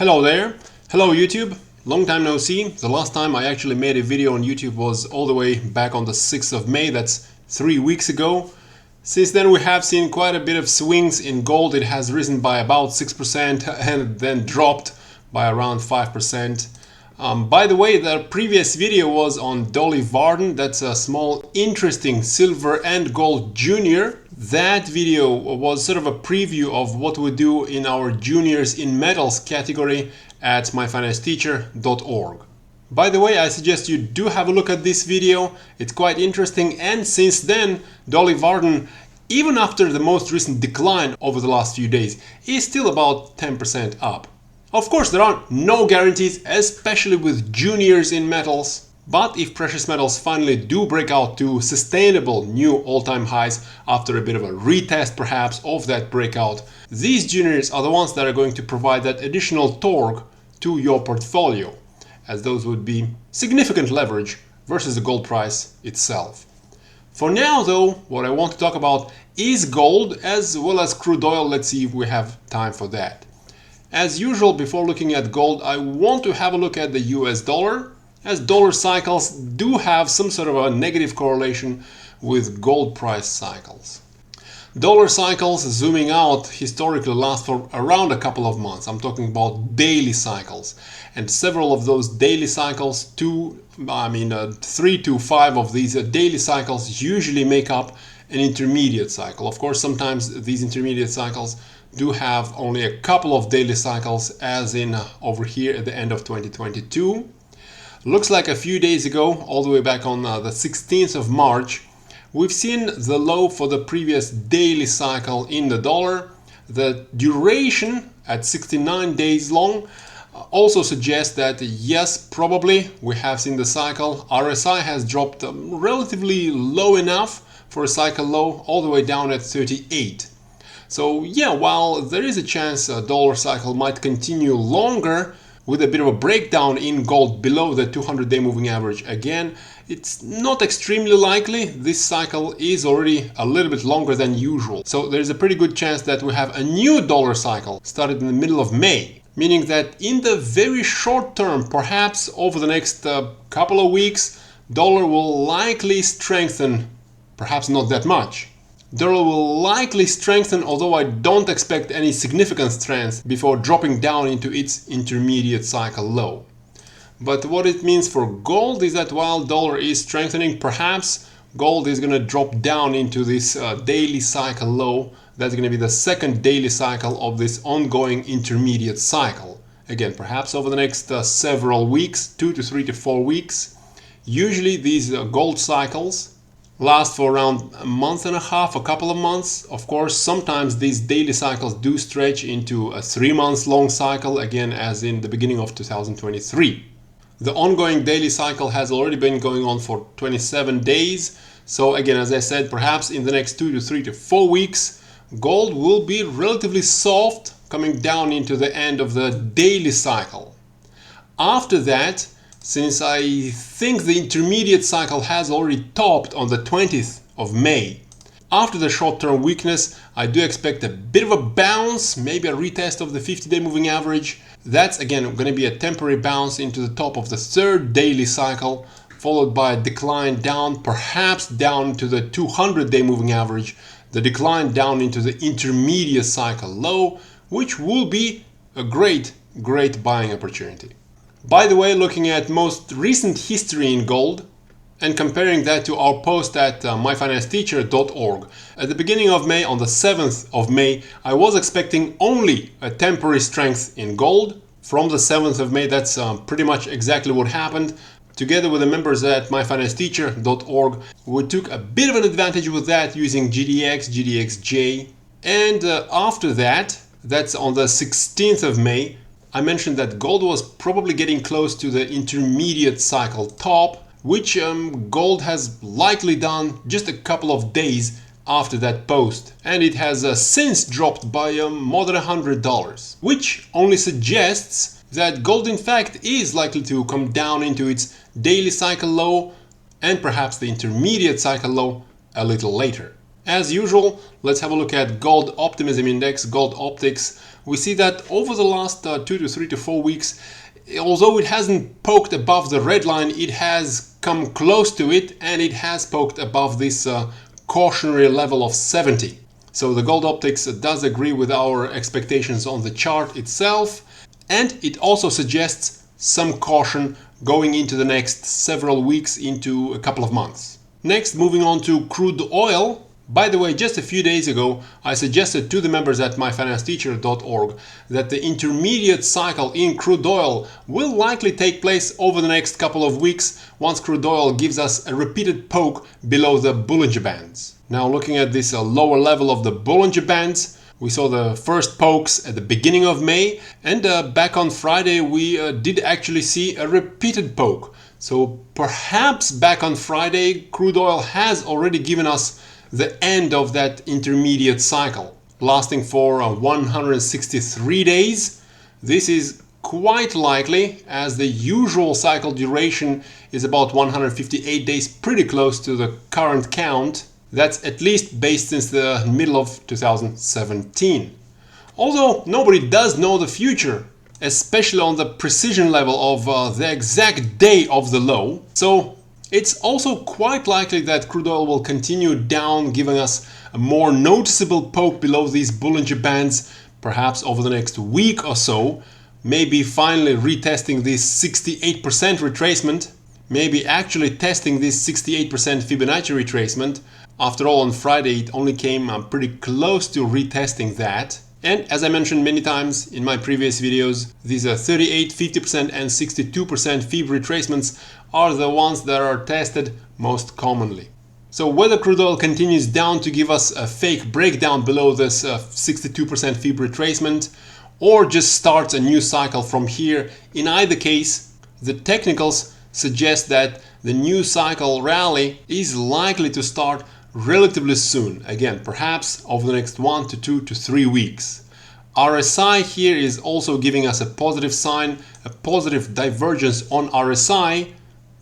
Hello there. Hello YouTube. Long time no see. The last time I actually made a video on YouTube was all the way back on the 6th of May. That's 3 weeks ago. Since then we have seen quite a bit of swings in gold. It has risen by about 6% and then dropped by around 5%. By the way, the previous video was on Dolly Varden. That's a small interesting silver and gold junior. That video was sort of a preview of what we do in our juniors in metals category at myfinanceteacher.org. By the way, I suggest you do have a look at this video. It's quite interesting, and since then Dolly Varden, even after the most recent decline over the last few days, is still about 10% up. Of course, there are no guarantees, especially with juniors in metals. But if precious metals finally do break out to sustainable new all-time highs after a bit of a retest perhaps of that breakout, these juniors are the ones that are going to provide that additional torque to your portfolio, as those would be significant leverage versus the gold price itself. For now though, what I want to talk about is gold as well as crude oil. Let's see if we have time for that. As usual, before looking at gold, I want to have a look at the US dollar, as dollar cycles do have some sort of a negative correlation with gold price cycles. Dollar cycles, zooming out, historically last for around a couple of months. I'm talking about daily cycles, and several of those daily cycles, 3 to 5 of these daily cycles usually make up an intermediate cycle. Of course, sometimes these intermediate cycles do have only a couple of daily cycles, as in over here at the end of 2022. Looks like a few days ago, all the way back on the 16th of March, we've seen the low for the previous daily cycle in the dollar. The duration at 69 days long also suggests that yes, probably we have seen the cycle. RSI has dropped relatively low enough for a cycle low, all the way down at 38. So yeah, while there is a chance a dollar cycle might continue longer with a bit of a breakdown in gold below the 200-day moving average again, it's not extremely likely. This cycle is already a little bit longer than usual. So there's a pretty good chance that we have a new dollar cycle started in the middle of May, meaning that in the very short term, perhaps over the next couple of weeks, dollar will likely strengthen, perhaps not that much. Dollar will likely strengthen, although I don't expect any significant strength before dropping down into its intermediate cycle low. But what it means for gold is that while dollar is strengthening, perhaps gold is going to drop down into this daily cycle low. That's going to be the second daily cycle of this ongoing intermediate cycle. Again, perhaps over the next several weeks, 2 to 3 to 4 weeks. Usually these gold cycles last for around a month and a half, a couple of months. Of course, sometimes these daily cycles do stretch into a 3 months long cycle, again as in the beginning of 2023. The ongoing daily cycle has already been going on for 27 days. So again, as I said, perhaps in the next 2 to 3 to 4 weeks, gold will be relatively soft, coming down into the end of the daily cycle. After that, since I think the intermediate cycle has already topped on the 20th of May, after the short-term weakness, I do expect a bit of a bounce, maybe a retest of the 50-day moving average. That's again going to be a temporary bounce into the top of the third daily cycle, followed by a decline down, perhaps down to the 200-day moving average, the decline down into the intermediate cycle low, which will be a great buying opportunity. By the way, looking at most recent history in gold and comparing that to our post at myfinanceteacher.org, at the beginning of May, on the 7th of May, I was expecting only a temporary strength in gold. From the 7th of May, that's pretty much exactly what happened. Together with the members at myfinanceteacher.org, we took a bit of an advantage with that using gdxj. And after that, that's on the 16th of May, I mentioned that gold was probably getting close to the intermediate cycle top, which gold has likely done just a couple of days after that post, and it has since dropped by more than $100, which only suggests that gold in fact is likely to come down into its daily cycle low and perhaps the intermediate cycle low a little later. As usual, let's have a look at gold optimism index, gold optics. We see that over the last 2 to 3 to 4 weeks, although it hasn't poked above the red line, it has come close to it, and it has poked above this cautionary level of 70. So the gold optics does agree with our expectations on the chart itself, and it also suggests some caution going into the next several weeks, into a couple of months. Next, moving on to crude oil. By the way, just a few days ago, I suggested to the members at myfinanceteacher.org that the intermediate cycle in crude oil will likely take place over the next couple of weeks once crude oil gives us a repeated poke below the Bollinger Bands. Now, looking at this lower level of the Bollinger Bands, we saw the first pokes at the beginning of May, and back on Friday we did actually see a repeated poke. So perhaps back on Friday, crude oil has already given us the end of that intermediate cycle, lasting for 163 days. This is quite likely, as the usual cycle duration is about 158 days, pretty close to the current count. That's at least based since the middle of 2017. Although nobody does know the future, especially on the precision level of the exact day of the low. So it's also quite likely that crude oil will continue down, giving us a more noticeable poke below these Bollinger Bands, perhaps over the next week or so, maybe finally retesting this 68% retracement, maybe actually testing this 68% Fibonacci retracement. After all, on Friday it only came pretty close to retesting that. And as I mentioned many times in my previous videos, these 38, 50% and 62% Fib retracements are the ones that are tested most commonly. So whether crude oil continues down to give us a fake breakdown below this 62% Fib retracement, or just starts a new cycle from here, in either case, the technicals suggest that the new cycle rally is likely to start relatively soon, again perhaps over the next 1 to 2 to 3 weeks. RSI here is also giving us a positive sign, a positive divergence on RSI,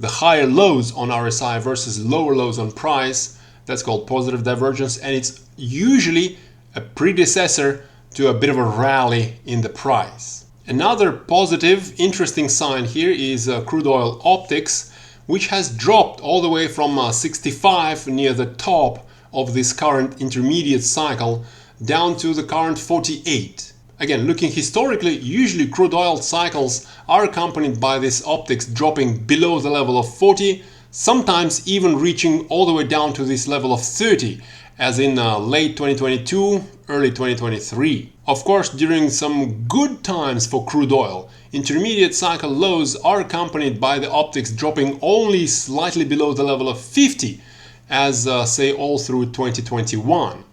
the higher lows on RSI versus lower lows on price. That's called positive divergence, and it's usually a predecessor to a bit of a rally in the price. Another positive, interesting sign here is crude oil optics, which has dropped all the way from 65 near the top of this current intermediate cycle down to the current 48. Again, looking historically, usually crude oil cycles are accompanied by this optics dropping below the level of 40, sometimes even reaching all the way down to this level of 30, as in late 2022, early 2023. Of course, during some good times for crude oil, intermediate cycle lows are accompanied by the optics dropping only slightly below the level of 50, as say all through 2021.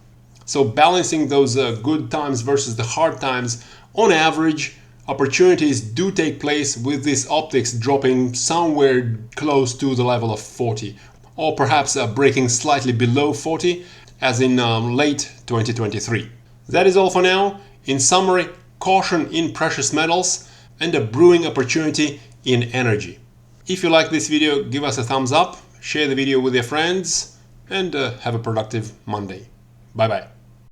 So balancing those good times versus the hard times, on average, opportunities do take place with this optics dropping somewhere close to the level of 40, or perhaps breaking slightly below 40, as in late 2023. That is all for now. In summary, caution in precious metals and a brewing opportunity in energy. If you like this video, give us a thumbs up, share the video with your friends, and have a productive Monday. Bye bye.